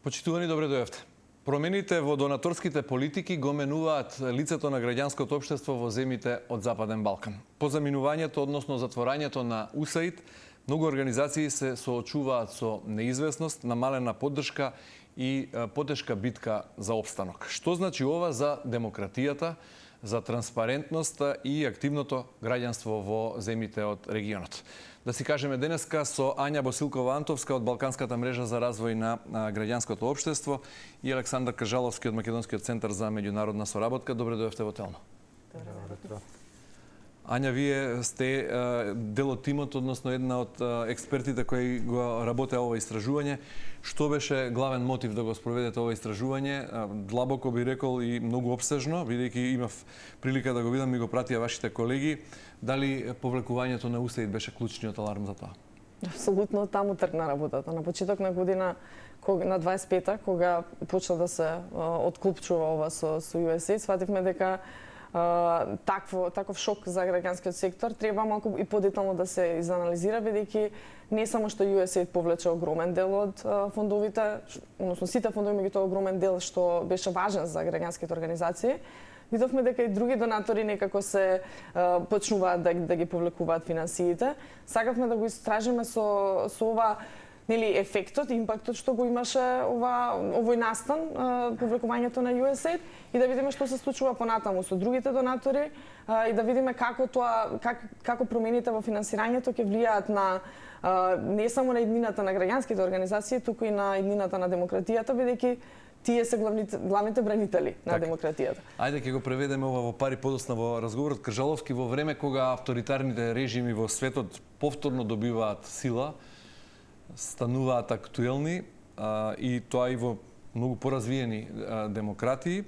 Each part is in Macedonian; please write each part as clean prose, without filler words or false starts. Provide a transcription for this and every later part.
Почитувани, добре дојавте. Промените во донаторските политики го менуваат лицето на граѓанското општество во земјите од Западен Балкан. По заминувањето, односно затворањето на УСАИД, многу организации се соочуваат со неизвестност, намалена поддршка и потешка битка за опстанок. Што значи ова за демократијата, за транспарентноста и активното граѓанство во земјите од регионот? Да си кажеме денеска со Ања Босилкова-Антовска од Балканската мрежа за развој на граѓанското општество и Александар Кажаловски од Македонскиот центар за меѓународна соработка. Добре дојавте во Телно. Добре. Ања, вие сте дел од тимот, односно една од експертите кои го работеа ова истражување. Што беше главен мотив да го спроведете ова истражување? Длабоко би рекол и многу опсежно, бидејќи имав прилика да го видам и го пратија вашите колеги. Дали повлекувањето на УСАИД беше клучниот аларм за тоа? Апсолутно таму тргна работата. На почеток на година, на 25-та, кога почна да се отклупчува ова со USAID, свативме дека таков шок за граѓанскиот сектор треба малку и подетално да се изанализира, бидејќи не само што USAID повлече огромен дел од фондовите, односно сите фондови, меѓутоа огромен дел што беше важен за граѓанските организации, видовме дека и други донатори некако се почнуваат да ги повлекуваат финансиите. Сакавме да го истражиме со ова ефектот, импактот што го имаше овој настан, повлекувањето на USAID, и да видиме што се случува понатаму со другите донатори и да видиме како промените во финансирањето ќе влијаат на не само на иднината на граѓанските организации, туку и на иднината на демократијата, бидејќи тие се главните бранители на демократијата. Ајде ќе го преведеме ова во пари подосна во разговорот. Кажаловски, во време кога авторитарните режими во светот повторно добиваат сила, стануваат актуелни и тоа и во многу поразвиени демократии,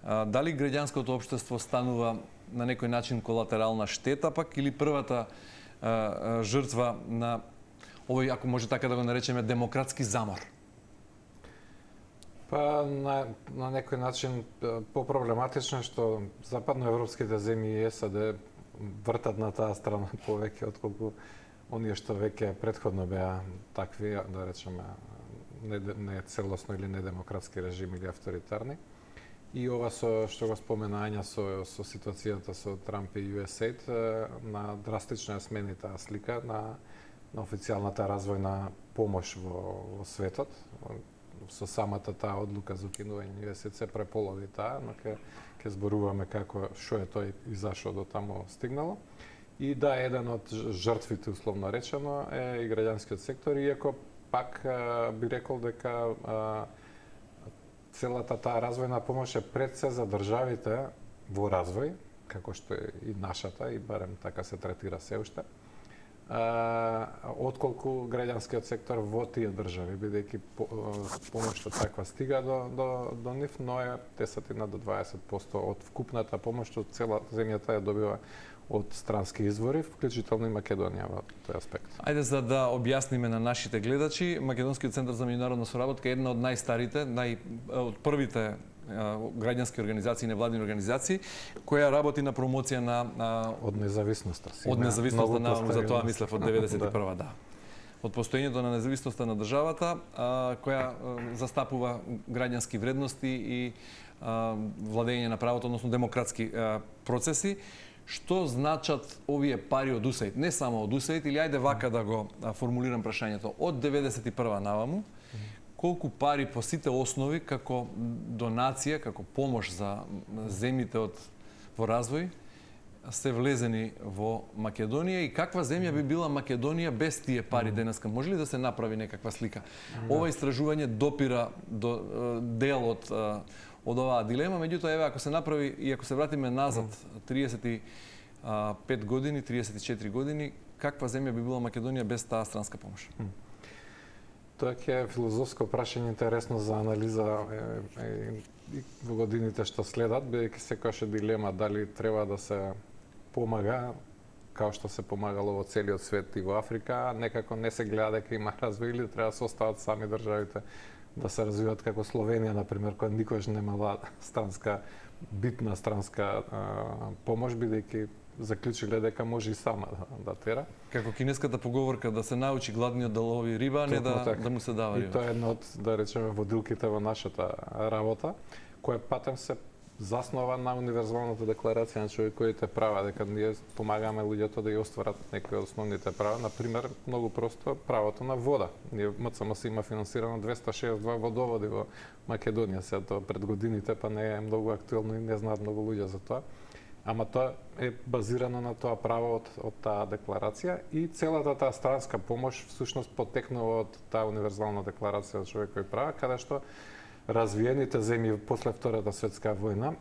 дали граѓанското општество станува на некој начин колатерална штета пак или првата жртва на овој, ако може така да го наречеме, демократски замор? Па на некој начин попроблематично што западноевропските земји и САД вртат на таа страна повеќе отколку оние што веќе предходно беа такви, да речеме, не целосно или недемократски режими или авторитарни. И ова што го спомена Ања со ситуацијата со Трамп и USAID, на драстично смени таа слика на официјалната развојна помош во светот. Со самата таа одлука за укинување USAID се преполови таа, но ќе зборуваме што е тој и зашо до таму стигнало. И да, еден од жртвите, условно речено, е и граѓанскиот сектор, иако пак би рекол дека целата таа развојна помош е пред се за државите во развој, како што е и нашата, и барем така се третира се уште, отколку граѓанскиот сектор во тие држави, бидејќи помошта таква стига до нив, но е 10 до 20% од вкупната помош од цела земјата ја добива од странски извори, вклучително и Македонија во тој аспект. Ајде за да објасниме на нашите гледачи, Македонскиот центар за меѓународна соработка е една од најстарите, од првите граѓански организации, невладини организации, која работи на промоција на од независноста. Од независноста, наваму за тоа мислев од 91-а, да. Од постоењето на независноста на државата, која застапува граѓански вредности и владење на правото, односно демократски процеси. Што значат овие пари од УСАИД? Не само од УСАИД, или ајде вака да го формулирам прашањето. Од 91-а наваму, колку пари по сите основи како донација, како помош за земјите во развој се влезени во Македонија и каква земја би била Македонија без тие пари денеска? Може ли да се направи некаква слика? Ова истражување допира до дел од оваа дилема, меѓутоа еве ако се направи и ако се вратиме назад 35 години, 34 години, каква земја би била Македонија без таа странска помош? Тоа е филозофско прашање, интересно за анализа и во годините што следат, бидејќи секогаш е дилема дали треба да се помага као што се помагало во целиот свет и во Африка, некако не се гледа дека има развој или треба да се остават сами државите да се развиваат како Словенија, например, која никош немала битна странска помош, бидејќи заклучиле дека може и сама да тера. Како кинеската поговорка да се научи гладниот да лови риба, не да му се дава риба. И тоа е една од, да речеме, водилките во нашата работа, која патем се заснова на универзалната декларација на човековите права, дека ние помагаме луѓето да ја остварат некои од основните права, например, многу просто правото на вода. Ние МЦМС има финансирано 262 водоводи во Македонија, сега тоа пред годините, па не е многу актуелно и не знаат многу луѓе за тоа. Ама тоа е базирано на тоа право од таа декларација и целата таа странска помош всушност потекнува од таа универзална декларација за човекови права, каде што развиените земји после Втората светска војна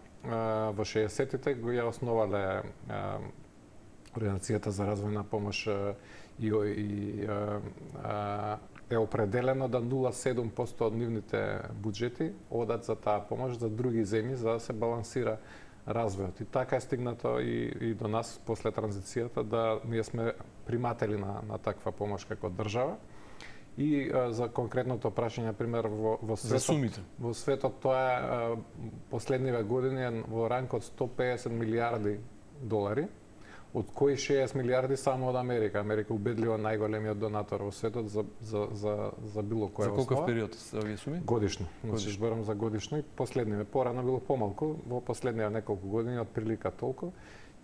во 60-тите го ја основале Организацијата за развојна помош и е определено да 0,7% од нивните буџети одат за таа помош за други земји за да се балансира развојот. И така е стигнато и до нас после транзицијата да ние сме приматели на таква помош како држава. И за конкретното прашање, например, во светот, за сумите. Во светот тоа е последниве години во ранг од 150 милиарди долари, од кои 60 милиарди само од Америка. Америка убедливо најголемиот донатор во светот за било која основа. За колков период се овие суми? Годишно. Значи зборам за годишно и последниве. Порано било помалку, во последниве неколку години отприлика толку.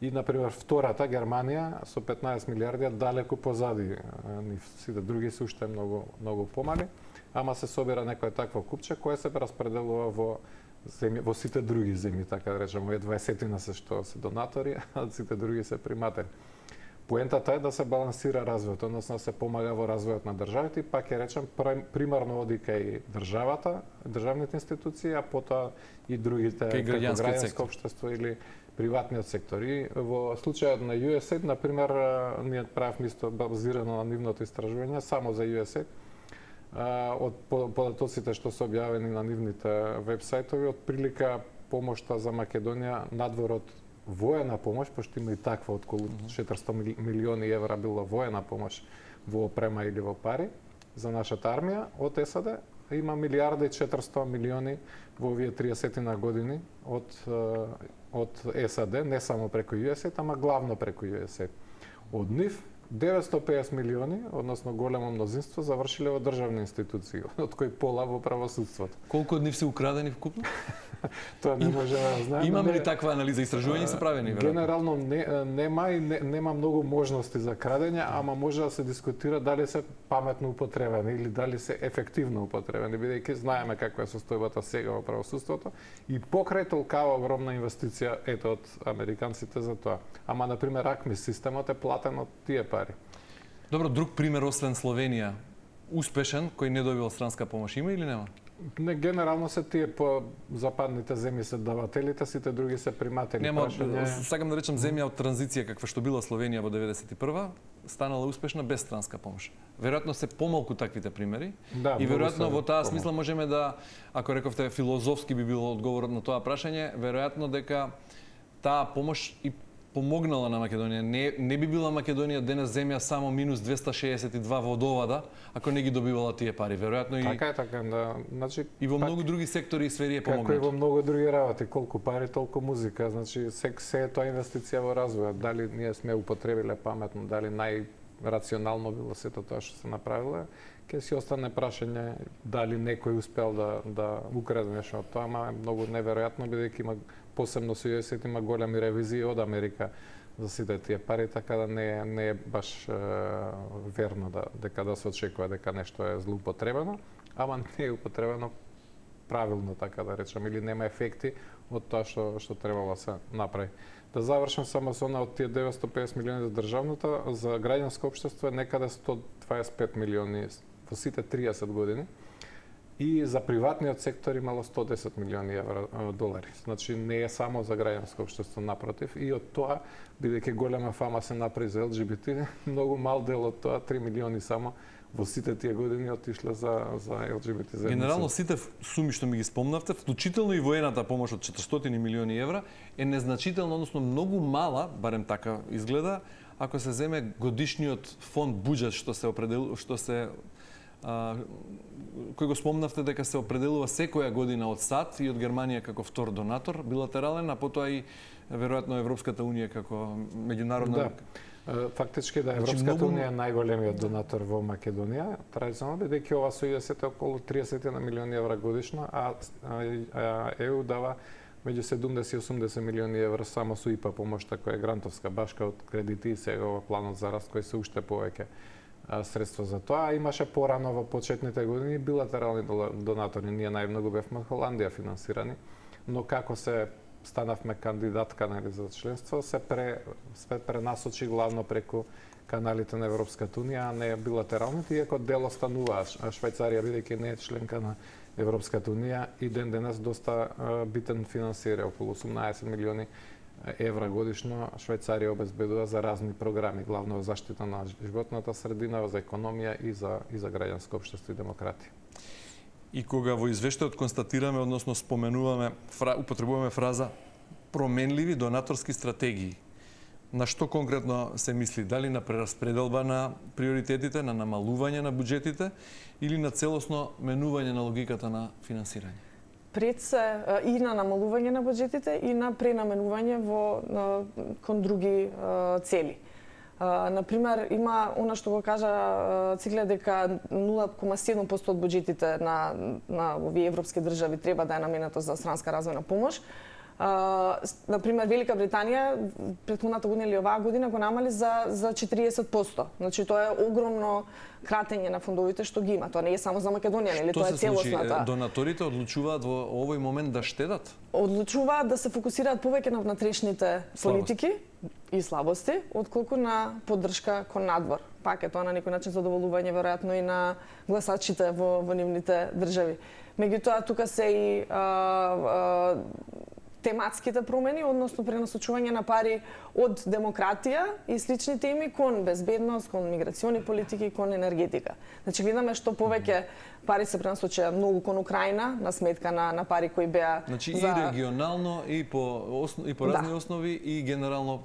И, например, втората, Германија, со 15 милиарди, далеку позади нив. Сите други се уште многу помали, ама се собира некој такво купче кое се распределува во сите други земји, така да речеме, 20 се што се донатори, а сите други се приматели. Поентата е да се балансира развојот, односно да се помага во развојот на државите и пак ќе речем примарно оди кај државата, државните институции, а потоа и другите како граѓанско општество или приватниот сектор. И во случајот на USAID, например, ние правевме исто базирано на нивното истражување само за USAID. Од податоците што се објавени на нивните вебсајтови, отприлика помошта за Македонија надвор од воена помош, пошто има и таква, околу 400 милиони евра било воена помош во опрема или во пари за нашата армија од САД, има милиарда и 400 милиони во овие 30 на години од САД, не само преку USAID, ама главно преку USAID. Од нив 950 милиони, односно големо мнозинство, завршиле во државни институции, од кои пола во правосудството. Колку од нив се украдени вкупно? Тоа не може да знаеме. Имаме ли таква анализа? Истражувања се правени? Генерално нема многу можности за крадење, ама може да се дискутира дали се паметно употребени или дали се ефективно употребени, бидејќи знаеме каква е состојбата сега во правосудството и покрај толкава огромна инвестиција ето од американците за тоа. Ама на пример АКМИС системот е платен од тие пари. Добро, друг пример освен Словенија, успешен кој не добил странска помош има или нема? Не, генерално се тие по западните земји се давателите, сите други се приматели. Нема, сакам да речам земја од транзиција каква што била Словенија во 91-а, станала успешна без странска помош. Веројатно се помалку таквите примери. Да, и веројатно во таа смисла можеме да, ако рековте филозофски би било одговорот на тоа прашање, веројатно дека таа помош и помогнала на Македонија. Не би била Македонија денес земја само минус 262 водовода, ако не ги добивала тие пари. Веројатно и така, да. Значи и во многу други сектори и сфери е помогнато. Како и во многу други работи, колку пари, толку музика. Значи се е тоа инвестиција во развојот. Дали ние сме употребиле паметно, дали најрационално било сето тоа што се направило, ќе си остане прашање дали некој успел да украде нешто од тоа, ама е многу неверојатно бидејќи има посебно со USAID има големи ревизии од Америка за сите тие пари, така да не е баш верно дека да се очекува дека нешто е злоупотребено, ама не е употребено правилно, така да речем, или нема ефекти од тоа што требало да се направи. Да завршам само со од тие 950 милиони за државната, за граѓанско општество е некаде 125 милиони во сите 30 години. И за приватниот сектор имало 110 милиони долари. Значи не е само за граѓанско општество, напротив. И од тоа, бидејќи голема фама се направи за ЛГБТ, многу мал дел од тоа, 3 милиони само, во сите тие години отишле за ЛГБТ заедница. Генерално сите суми што ми ги спомнавте, вклучително и воената помош од 400 милиони евра, е незначително, односно многу мала, барем така изгледа, ако се земе годишниот фонд буџет кој го спомнавте дека се определува секоја година од САД и од Германија како втор донатор билатерален, а потоа и веројатно Европската унија како меѓународна... Фактички Европската унија е најголемиот донатор во Македонија, традиционално, бидејќи ова со ЮСЕ околу 30 милиони евра годишно, а ЕУ дава меѓу 70 и 80 милиони евра само со ИПА помошта, која е грантовска башка од кредити и сега во планот за раст кој се уште повеќе средства за тоа. Имаше порано во почетните години билатерални донатори. Ние најмногу бевме од Холандија финансирани, но како се станавме кандидатка за членство, се пренасочи главно преку каналите на Европската унија, а не билатералните, иако дел останува. Швајцарија, бидејќи не е членка на Европската унија, и ден денес доста битен финансира, околу 18 милиони евра годишно Швајцарија обезбедува за разни програми, главно за заштита на животната средина, за економија и за граѓанско општество и демократија. И кога во извештајот констатираме, односно споменуваме, употребуваме фраза променливи донаторски стратегии, на што конкретно се мисли? Дали на прераспределба на приоритетите, на намалување на буџетите или на целосно менување на логиката на финансирање? Пред се и на намалување на буџетите и на пренаменување кон други цели. Например, има она што го кажа Цикле дека 0,7% од буџетите на овие европски држави треба да е наменето за странска развојна помош. Например, Велика Британија претходната година или оваа година го намали за 40%. Значи тоа е огромно кратење на фондовите што ги има. Тоа не е само за Македонија, нели? Тоа е целосната. Донаторите одлучуваат во овој момент да штедат? Одлучуваат да се фокусираат повеќе на внатрешните политики и слабости, отколку на поддршка кон надвор. Пак е тоа на некој начин задоволување веројатно и на гласачите во нивните држави. Меѓутоа тука се и тематските промени, односно пренасочување на пари од демократија и слични теми кон безбедност, кон миграциони политики, кон енергетика. Значи видиме што повеќе пари се пренасочија многу кон Украина на сметка на пари кои беа значи и регионално и по разни основи и генерално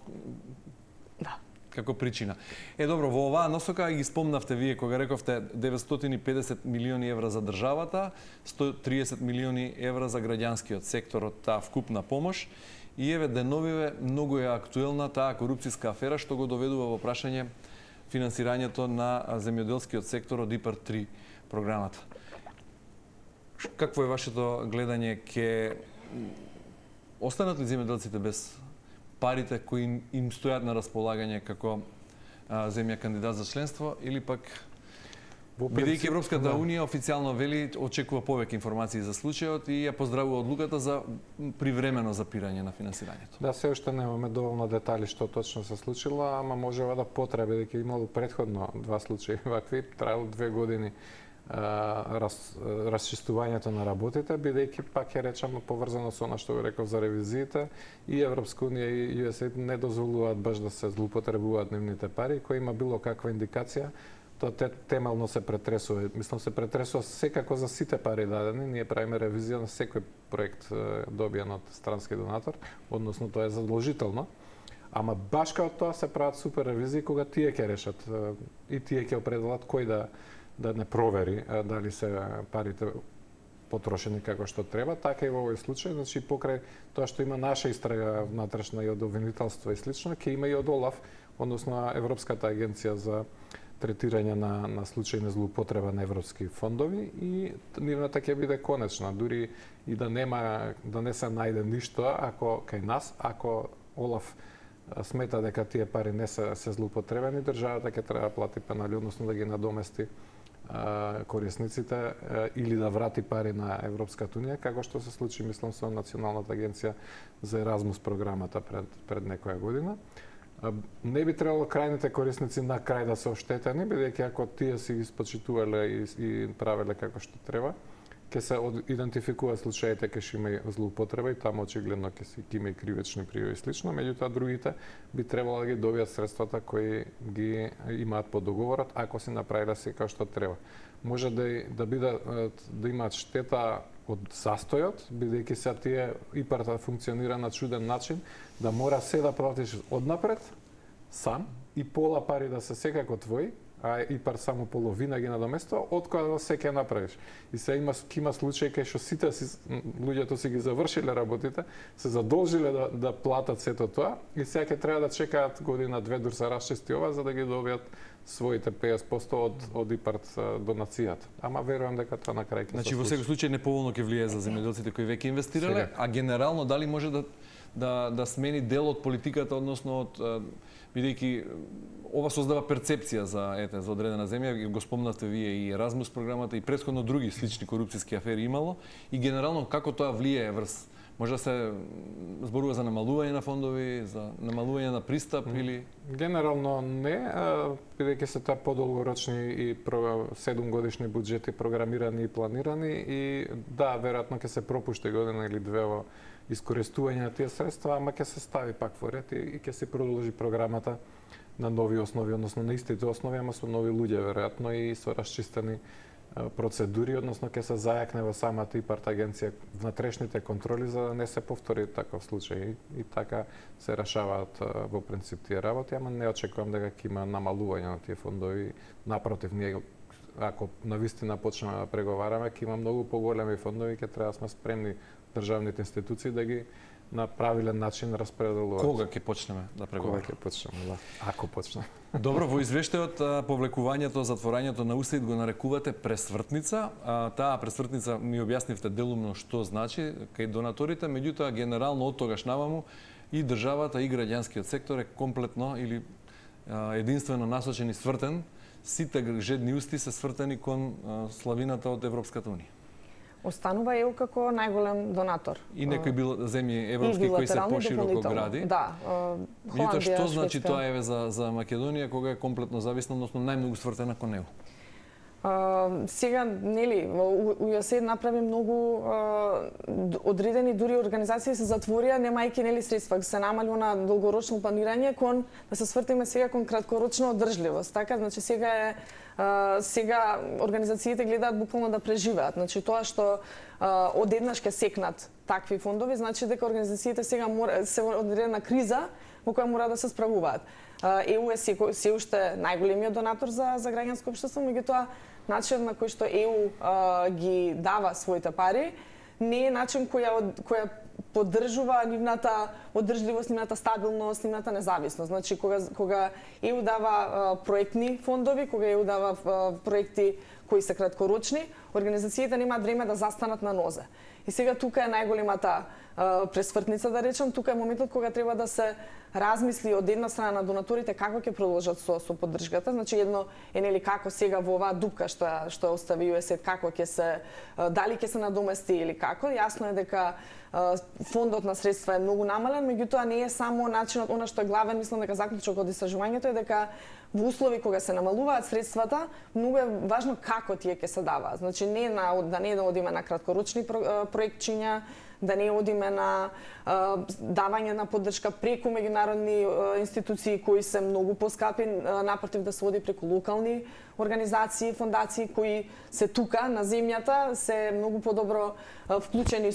како причина. Добро, во оваа насока ги спомнавте вие кога рековте 950 милиони евра за државата, 130 милиони евра за граѓанскиот сектор од таа вкупна помош. И еве деновиве многу е актуелна таа корупцијска афера што го доведува во прашање финансирањето на земјоделскиот сектор од ИПАР-3 програмата. Какво е вашето гледање? Ке останат ли земјоделците без парите кои им стојат на располагање како земја кандидат за членство, или пак бидејќи Европската унија официјално вели очекува повеќе информации за случајот и ја поздравува одлуката за привремено запирање на финансирањето? Да, се уште немаме доволно детали што точно се случило, ама можева да потреби, бидејќи имало предходно два случаи вакви, траело 2 години расчистувањето на работите, бидејќи пак ќе речам поврзано со она што го реков за ревизиите, и Европска унија и ЮСАИД не дозволуваат баш да се злоупотребуваат нивните пари, кој има било каква индикација, тоа темелно се претресува. Мислам се претресува секако за сите пари дадени. Ние правиме ревизија на секој проект добиен од странски донатор, односно тоа е задолжително. Ама баш као тоа се прават супер ревизии кога тие ќе решат и тие ќе определат кој да не провери дали се парите потрошени како што треба, така и во овој случај, значи покрај тоа што има наша истрага внатрешна и од обвинителство и слично, ќе има и од ОЛАФ, односно Европската агенција за третирање на случаи на злоупотреба на европски фондови, и нивната ќе биде конечна, дури и да не се најде ништо ако кај нас, ако ОЛАФ смета дека тие пари не се злоупотребени, државата ќе треба да плати пенали, односно да ги надомести корисниците или да врати пари на Европската унија, како што се случи, мислам, со Националната агенција за Еразмус програмата пред некоја година. Не би требало крајните корисници на крај да се оштетени, бидејќи ако тие си ги спочитувале и правеле како што треба, ќе се идентификуваат случаите кај има злоупотреба и таму очигледно ќе има и кривични пријави и слично, меѓутоа другите би требало да ги добијат средствата кои ги имаат по договорот, ако си направиле се како што треба. Може да имаат штета од застојот, бидејќи се тие ИПАР функционира на чуден начин, да мора се да платиш однапред сам и пола пари да се секако твои, а ИПАР само половина ги надоместува, од која се ќе направиш. И се има случаи кај што сите луѓето си ги завршиле работите, се задолжиле да платат сето тоа и сега ќе треба да чекаат година две дур се расчисти ова за да ги добијат своите 50% од ИПАР донацијата. Ама верувам дека тоа на крај ќе се случи. Значи во секој случај неповолно ќе влие за земјоделците кои веќе инвестирале, а генерално дали може да смени дел од политиката, односно од бидејќи ова создава перцепција за одредена земја, го спомнавте вие и Еразмус програмата и претходно други слични корупцијски афери имало и генерално како тоа влијае врз може да се зборува за намалување на фондови, за намалување на пристап или генерално не, бидејќи се тоа подолгорочни и 7 годишни буџети програмирани и планирани и да, веројатно ќе се пропушти година или две во искористување на тие средства, ама ќе се стави пак во ред и ќе се продолжи програмата на нови основи, односно на истите основи, ама со нови луѓе веројатно и со расчистени процедури, односно ќе се зајакне во самата ИПАРТ агенција внатрешните контроли за да не се повтори таков случај и така се решаваат во принцип тие работи, ама не очекувам дека ќе има намалување на тие фондови. Напротив, ние ако навистина почнеме да преговараме, ќе има многу поголеми фондови, ќе треба да сме спремни државните институции да ги на правилен начин распределуваат. Кога ќе почнеме да преговараме? Кога ќе почнеме, да. Ако почнеме. Добро, во извештајот повлекувањето, затворањето на УСАИД го нарекувате пресвртница. Таа пресвртница ми објаснивте делумно што значи кај донаторите, меѓутоа генерално од тогаш наваму и државата и граѓанскиот сектор е комплетно или единствено насочен и свртен. Сите жедни усти се свртени кон славината од Европската унија. Останува ЕУ како најголем донатор. И некои земји европски кои се пошироко гради. Да. Холандија, што значи тоа еве за Македонија кога е комплетно зависна, односно најмногу свртена кон ЕУ? Сега, нели, УСАИД направи многу одредени дури организации се затворија, немајќи нели средства, се намали на долгорочно планирање кон да се свртиме сега кон краткорочна одржливост. Така, значи сега организациите гледаат буквално да преживеат. Значи тоа што одеднаш ќе секнат такви фондови, значи дека организациите сега се одредена криза во која мора да се справуваат. ЕУ е се уште најголемиот донатор за граѓанско општество, меѓутоа начинот на кој што ЕУ ги дава своите пари не е начин која поддржува нивната одржливост, нивната стабилност, нивната независност. Значи кога ЕУ дава проектни фондови, кога ЕУ дава проекти кои се краткорочни, организациите немаат време да застанат на нозе. И сега тука е најголемата пресвртница, да речем, тука е моментот кога треба да се размисли од една страна на донаторите како ќе продолжат со поддршката. Значи едно е нели како сега во оваа дупка што остави ЮСАИД, како ќе се дали ќе се надомести или како. Јасно е дека фондот на средства е многу намален, меѓутоа не е само начинот, она што е главен, мислам дека заклучок од истражувањето е дека во услови кога се намалуваат средствата, многу е важно како тие ќе се даваат. Значи да не одиме на краткорочни проектчиња, да не одиме на давање на поддршка преку меѓународни институции кои се многу поскапи, напротив да се оди преку локални организации, фондации кои се тука на земјата, се многу подобро вклучени,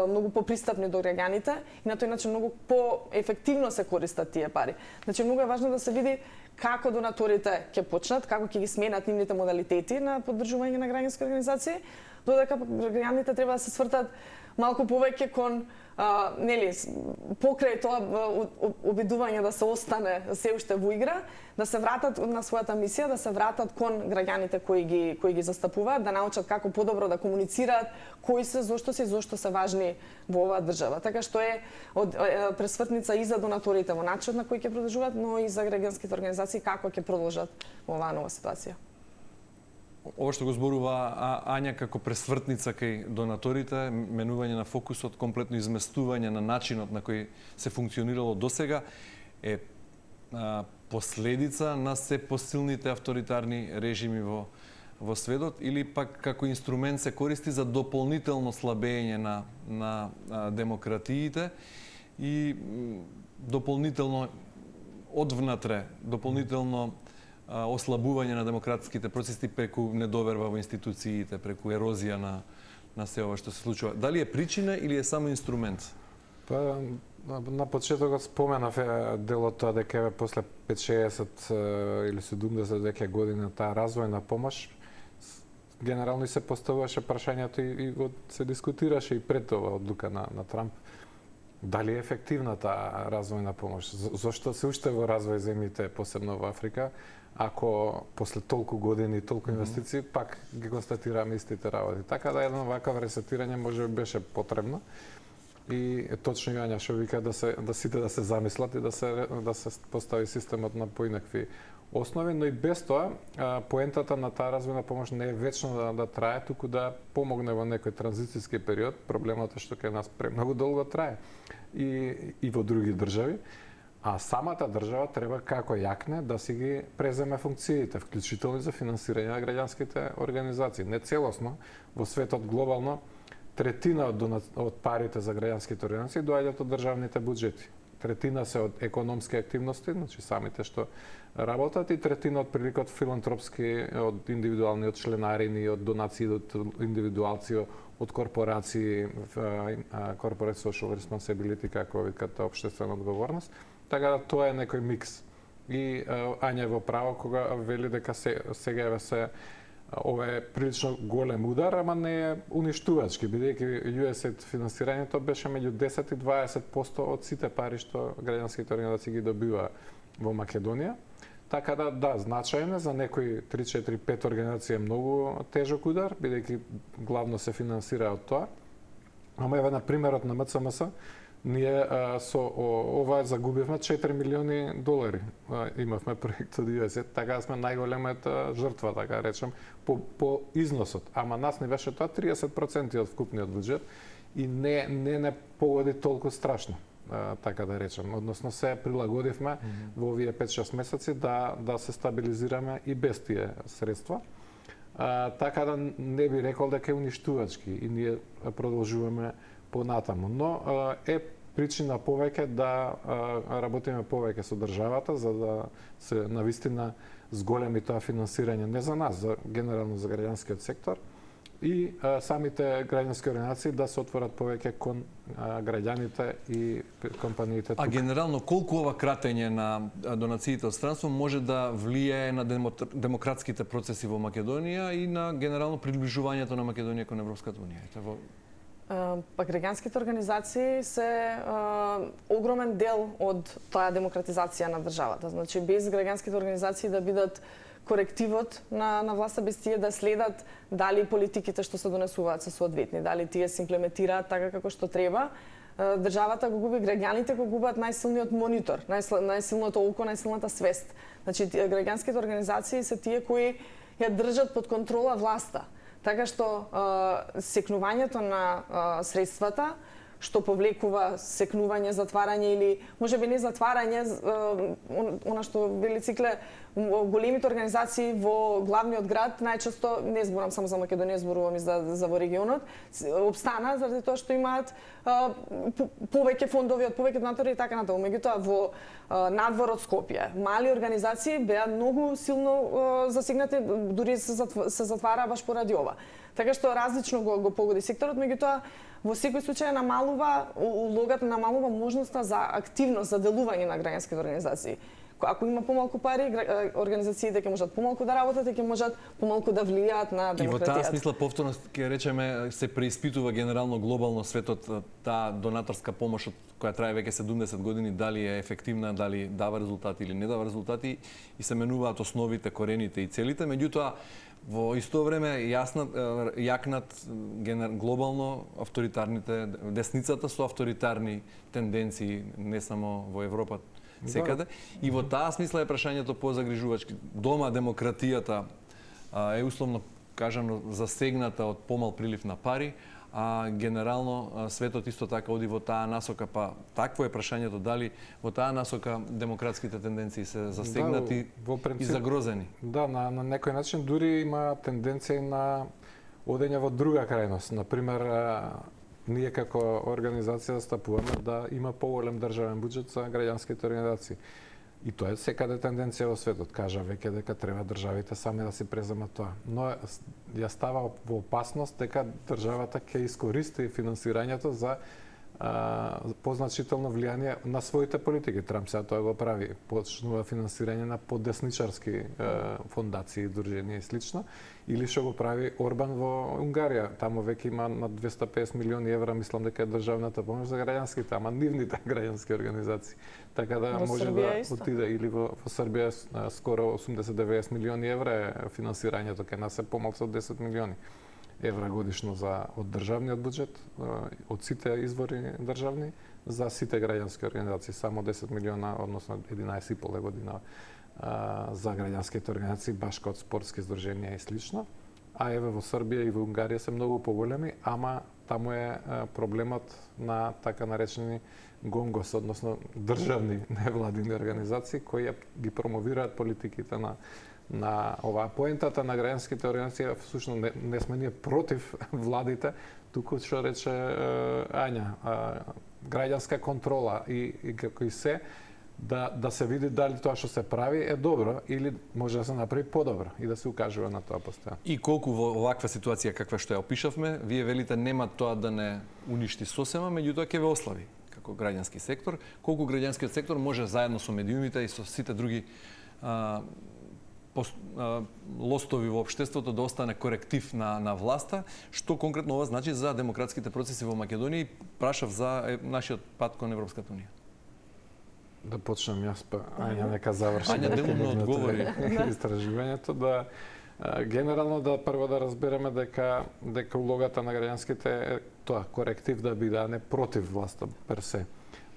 многу попристапни до граѓаните и на тој начин многу поефективно се користат тие пари. Значи многу е важно да се види како донаторите ќе почнат, како ќе ги сменат нивните модалитети на поддржување на граѓански организации, додека граѓаните треба да се свртат малку повеќе кон нели покрај тоа обидување да се остане се уште во игра, да се вратат на својата мисија, да се вратат кон граѓаните кои ги застапуваат, да научат како подобро да комуницираат, кои се, зошто се важни во оваа држава. Така што е пресвртница и за донаторите во начинот на кој ќе продолжуваат, но и за граѓанските организации како ќе продолжат во оваа нова ситуација. Ова што го зборува Ања како пресвртница кај донаторите, менување на фокусот, комплетно изместување на начинот на кој се функционирало досега, е последица на се посилните авторитарни режими во светот или пак како инструмент се користи за дополнително слабење на демократиите и дополнително одвнатре, дополнително ослабување на демократските процеси преку недоверба во институциите, преку ерозија на се ова што се случува. Дали е причина или е само инструмент? Па, На почетокот споменав делот тоа дека после 50-60 или 70 веќе година таа развојна помош генерално се поставуваше прашањето и се дискутираше и пред ова одлука на Трамп дали е ефективна таа развојна помош. Зошто се уште во развој земјите, посебно во Африка, ако после толку години и толку инвестиции пак ги констатираме истите работи. Така да едно вакво ресетирање може би беше потребно. И точно Јања што вика да сите да се замислат и да се постави системот на поинакви основи, но и без тоа поентата на таа развојна помош не е вечно да трае, туку да помогне во некој транзицијски период. Проблемот е што кај нас премногу долго трае и во други држави. А самата држава треба како јакне да си ги преземе функциите, вклучително за финансирање на граѓанските организации. Не целосно, во светот глобално, третина од парите за граѓанските организации доаѓаат од државните буџети. Третина се од економски активности, значи самите што работат, и третина од прилика од филантропски, од индивидуални, од членарини, од донации од индивидуалци, од корпорации, corporate social responsibility, како викате, општествена одговорност. Така да тоа е некој микс. И Ања во право кога вели дека сега се ова е прилично голем удар, ама не е уништувачки, бидејќи USAID финансирањето беше меѓу 10 и 20% од сите пари што граѓанските организации ги добива во Македонија. Така да, значајно за некои 3, 4, 5 организации е многу тежок удар, бидејќи главно се финансира од тоа. Ама еве на примерот на МЦМС, ние со ова загубивме 4 милиони долари. Имавме проект од USAID, така сме најголемата жртва, така речем, по износот. Ама нас не беше тоа 30% од вкупниот буџет и не погоди толку страшно, така да речем. Односно се прилагодивме во овие 5-6 месеци да се стабилизираме и без тие средства. Така да не би рекол дека е уништувачки и ние продолжуваме понатаму. Но е причина повеќе да работиме повеќе со државата, за да се навистина зголеми тоа финансирање не за нас, за генерално за граѓанскиот сектор и самите граѓански организации да се отворат повеќе кон граѓаните и компаниите. А генерално колку ова кратење на донациите од странство може да влијае на демократските процеси во Македонија и на генерално приближувањето на Македонија кон Европската унија? Па граѓанските организации се огромен дел од таа демократизација на државата. Значи без граѓанските организации да бидат корективот на власта, без тие да следат дали политиките што се донесуваат се соодветни, дали тие се имплементираат така како што треба, државата го губи, граѓаните го губат најсилниот монитор, најсилното око, најсилната свест. Значи граѓанските организации се тие кои ја држат под контрола власта. Така што секнувањето на средствата, што повлекува секнување, затварање или можеби не затварање, она што вели Цикле, големите организации во главниот град најчесто, не зборам само за Македонија, зборувам и за во регионот, обстана заради тоа што имаат повеќе фондови од повеќе донатори и така натаму. Меѓутоа во надвор од Скопје, мали организации беа многу силно засегнати, дури се затвара баш поради ова. Така што различно го погоди секторот, меѓутоа во секој случај намалува улогата, намалува можноста за активност, за делување на граѓанските организации. Ако има помалку пари, организациите ќе можат помалку да работат и ќе можат помалку да влијаат на демократијата. И во таа смисла повторно ќе речеме се преиспитува генерално глобално светот таа донаторска помош која трае веќе 70 години, дали е ефективна, дали дава резултати или не дава резултати и се менуваат основите, корените и целите. Меѓутоа во исто време јакнат глобално авторитарните, десницата со авторитарни тенденции не само во Европа, секаде. И во таа смисла е прашањето позагрижувачки. Дома демократијата е условно кажано засегната од помал прилив на пари, а генерално светот исто така оди во таа насока, па такво е прашањето дали во таа насока демократските тенденции се засегнати и загрозени. Да, на некој начин дури има тенденција на одење во друга крајност. Например, ние како организација стапуваме да има поголем државен буџет за граѓанските организации. И тоа е секаде тенденција во светот. Кажа веќе дека треба државите сами да си преземат тоа. Но ја става во опасност дека државата ќе искористи финансирањето за позначително влијание на своите политики. Трамп сега тоа го прави. Почнува финансирање на подесничарски фондации, друженија и слично. Или што го прави Орбан во Унгарија. Таму веќе има на 250 милиони евра, мислам дека е државната помош за граѓанските, ама нивните граѓански организации. Така да може да отиде или во Србија скоро 80-90 милиони евра е финансирањето, кај нас е помалку од 10 милиони евра годишно од државниот буџет, од сите извори државни, за сите граѓански организации. Само 10 милиона, односно 11,5 година за граѓанските организации, баш као спортски здруженија и слично. А еве во Србија и во Унгарија се многу поголеми, ама таму е проблемот на така наречени гонгос, односно државни невладини организации кои ги промовираат политиките на оваа поентата на граѓанските организации. Всушност не сме ние против владите, туку што рече Ања, граѓанска контрола и како и се да се види дали тоа што се прави е добро или може да се направи подобро и да се укажува на тоа постојано. И колку во оваква ситуација каква што ја опишавме, вие велите нема тоа да не уништи сосема, меѓутоа ќе ве ослаби како граѓански сектор. Колку граѓанскиот сектор може заедно со медиумите и со сите други лостови во општеството да остане коректив на власта, што конкретно ова значи за демократските процеси во Македонија и прашав за нашиот пат кон Европската унија. Да почнем јас, па Ања нека заврши. Ања демно одговори. Истражувањето да генерално да прво да разбереме дека улогата на граѓанските е тоа коректив да биде, а не против власта персе.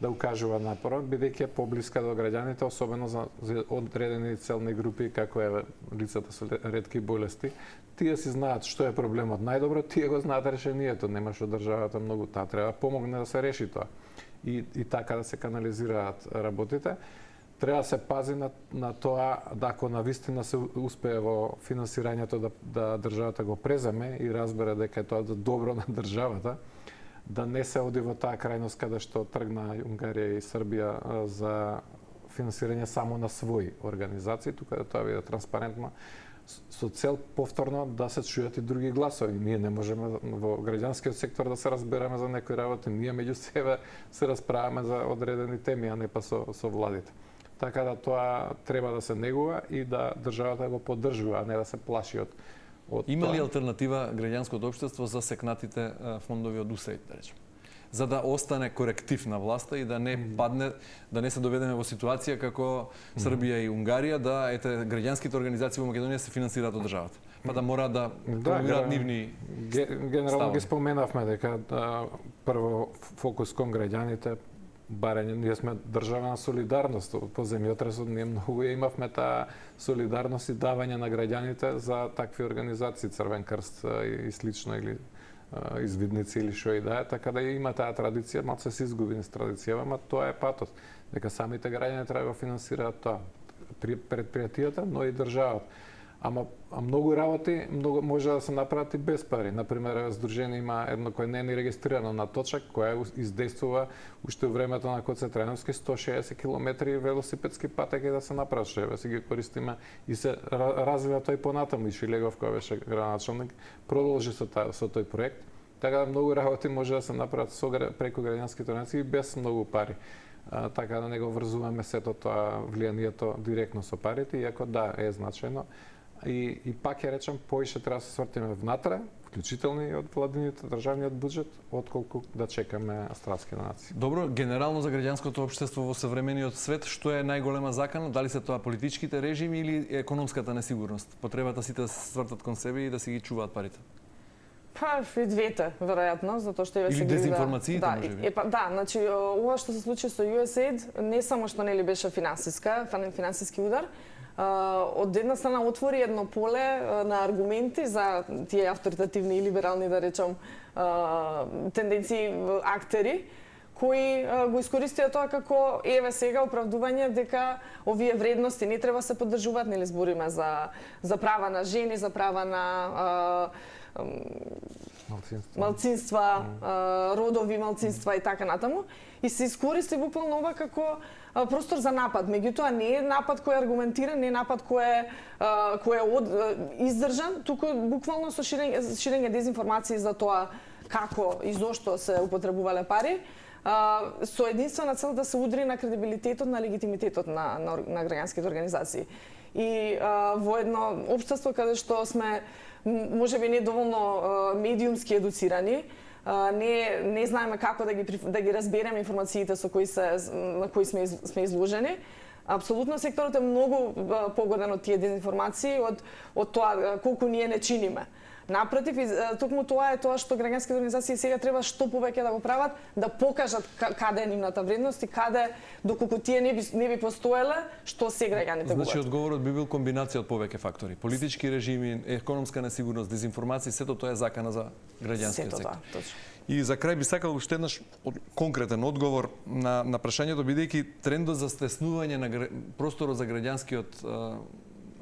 Да укажува напор, бидејќи е поблиска до граѓаните, особено за одредени целни групи, како е лицата со ретки болести. Тие си знаат што е проблемот најдобро, тие го знаат решението, нема што државата многу, таа треба помогне да се реши тоа. И така да се канализираат работите. Треба да се пази на тоа да ако навистина се успее во финансирањето да државата го преземе и разбере дека е тоа добро на државата, да не се оди во таа крајност каде што тргна Унгарија и Србија за финансирање само на своји организации, тука да тоа биде транспарентно, со цел повторно да се чујат и други гласови. Ние не можеме во граѓанскиот сектор да се разбереме за некои работи, ние меѓу себе се расправаме за одредени теми, а не па со владите. Така да тоа треба да се негува и да државата го поддржува, а не да се плаши од Има ли алтернатива граѓанското општество за секнатите фондови од УСАИД, да речем? За да остане коректив на власта и да не падне, да не се доведеме во ситуација како Србија и Унгарија, да граѓанските организации во Македонија се финансираат од државата. Па да мора да промовираат нивни генерално ги споменавме дека прво фокус кон граѓаните, барење ние сме држава на солидарност по земјотресот, ние многу имавме таа солидарност и давање на граѓаните за такви организации, Црвен крст и слично или извидници или што и да е, така да има таа традиција, малку се изгуби низ традицијава, ама тоа е патот, дека самите граѓани треба да го финансираат тоа, предпријатијата, но и државата. Ама многу работи може да се направат и без пари. Например, здружение има едно кое не е ни регистрирано на Точак, кое издействува уште во времето на Коце Трајновски 160 километри велосипедски патеки да се направат, што си ги користиме и се развива тој понатаму. И Шилегов, кој беше градоначалник, продолжи со тој проект. Така да многу работи може да се направат преку граѓанските организации без многу пари. Така да не го врзуваме сето тоа влијанието директно со парите, иако да, е значајно. И пак ја речам, поише треба да се свртиме внатре, вклучително и од владините, државниот буџет, отколку да чекаме стратски нации. Добро, генерално за граѓанското општество во современиот свет, што е најголема закана? Дали се тоа политичките режими или економската несигурност? Потребата сите да се свртат кон себе и да си ги чуваат парите? Па, и двете, веројатно, затоа што или дезинформациите, можеби. Да, значи ова што се случи со USAID не само што нели беше финансиски удар, од една страна отвори едно поле на аргументи за тие авторитативни и либерални, да речам, тенденции актери, кои го искористија тоа како еве сега оправдување дека овие вредности не треба се поддржуваат, нели збориме за права на жени, за права на малцинства, родови малцинства и така натаму, и се искористи буквално ова како простор за напад. Меѓутоа не е напад кој е аргументиран, не е напад кој е издржан, туку буквално со ширење дезинформации за тоа како и зошто се употребувале пари. со единствена цел да се удри на кредибилитетот, на легитимитетот на граѓанските организации. И во едно општество каде што сме можеби не доволно медиумски едуцирани, не знаеме како да ги разбереме информациите на кои сме изложени. Апсолутно секторот е многу погоден од тие дезинформации, од тоа колку ние не чиниме. Напротив, токму тоа е тоа што граѓанските организации сега треба што повеќе да го прават, да покажат каде е нивната вредност и каде, доколку тие не би постоеле, што се граѓаните губат. Значи, одговорот би бил комбинација од повеќе фактори. Политички режими, економска несигурност, дезинформација, сето тоа е закана за граѓанскиот сектор. Точно. И за крај би сакал уште еднаш конкретен одговор на прашањето, бидејќи трендот за стеснување на просторот за граѓанскиот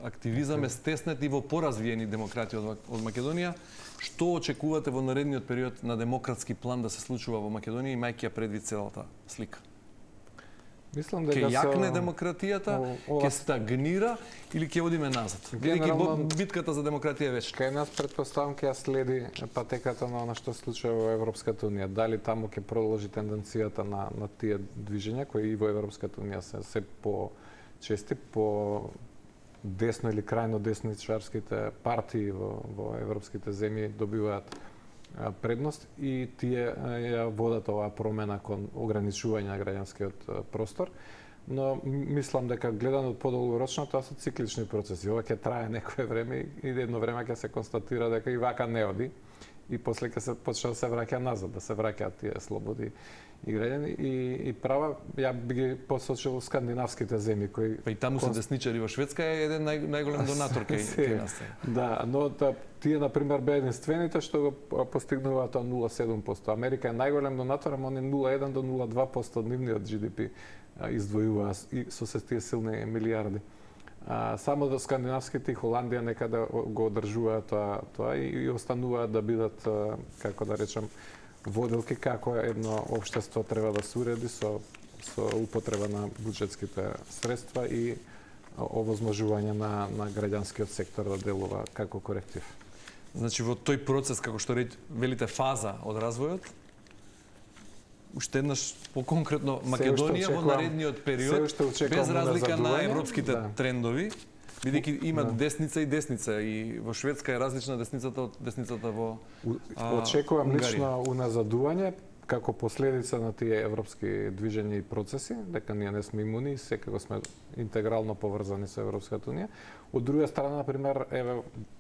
активизам е стеснет и во поразвиени демократии од Македонија. Што очекувате во наредниот период на демократски план да се случува во Македонија, имајќи ја предвид целата слика? Мислам дека ќе јакне демократијата, ќе стагнира или ќе одиме назад? Бидејќи битката за демократија е вечна. Кај нас предпоставам ќе следи патеката на она што се случува во Европската унија. Дали таму ќе продолжи тенденцијата на тие движења кои и во Европската унија се по-чести, по десно или крајно десничарските партии во европските земји добиваат предност и тие ја водат оваа промена кон ограничување на граѓанскиот простор. Но мислам дека гледано подолгорочно тоа се циклични процеси. Ова ќе трае некое време и едно време ќе се констатира дека и вака не оди и после ќе се почне да се враќа назад, да се враќаат тие слободи и граѓани и права, ја би ги посочил скандинавските земји кои па и таму се десничари. Во Шведска е еден најголем донатор кај нас. Да, но тие на пример беа единствените што го постигнуваат 0,7%. Америка е најголем донатор, ама они 0,1 до 0,2% од нивниот GDP издвојува и со се тие силни милиарди. Само до скандинавските и Холандија некаде го одржуваат тоа и остануваат да бидат, како да речем, воделки како едно општество треба да се уреди со употреба на буџетските средства и овозможување на граѓанскиот сектор да делува како коректив. Значи во тој процес, како што велите, фаза од развојот, уште еднаш по-конкретно Македонија во наредниот период, без разлика на европските трендови, бидејќи имат десница и во Шведска е различна десницата од десницата во Очекувам лично уназадување како последица на тие европски движења и процеси, дека ние не сме имуни и секако сме интегрално поврзани со Европската унија. Од друга страна, например,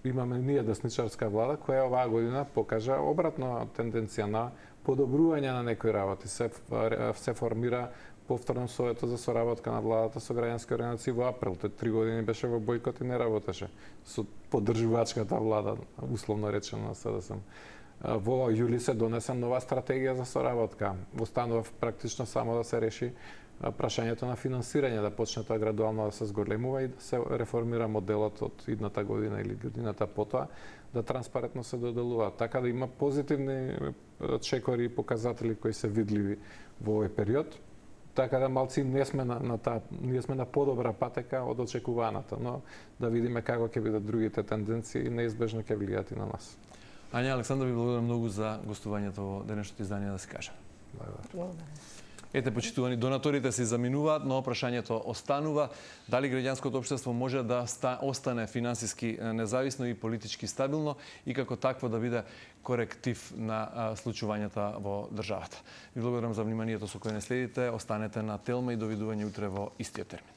имаме ние десничарска влада која оваа година покажа обратна тенденција на подобрување на некои работи. Се формира повторно совето за соработка на владата со граѓански организации во април. Тој 3 години беше во бојкот и не работеше со поддржувачката влада, условно речено на СДСМ. Во јули се донесе нова стратегија за соработка. Останува практично само да се реши прашањето на финансирање, да почне тоа градуално да се зголемува и да се реформира моделот од идната година или годината потоа, да транспарентно се доделува. Така да има позитивни чекори и показатели кои се видливи во овој период. Така да малци ние сме на подобра патека од очекуваната, но да видиме како ќе бидат другите тенденции и неизбежно ќе влијат и на нас. Ања Александра, ви благодарам многу за гостувањето во денешното издание да се кажа. Благодарам. Ете, почитувани, донаторите се заминуваат, но прашањето останува. Дали граѓанското општество може да остане финансиски независно и политички стабилно и како такво да биде коректив на случувањата во државата. Ви благодарам за вниманието со кое не следите. Останете на Телма и довидување утре во истиот термин.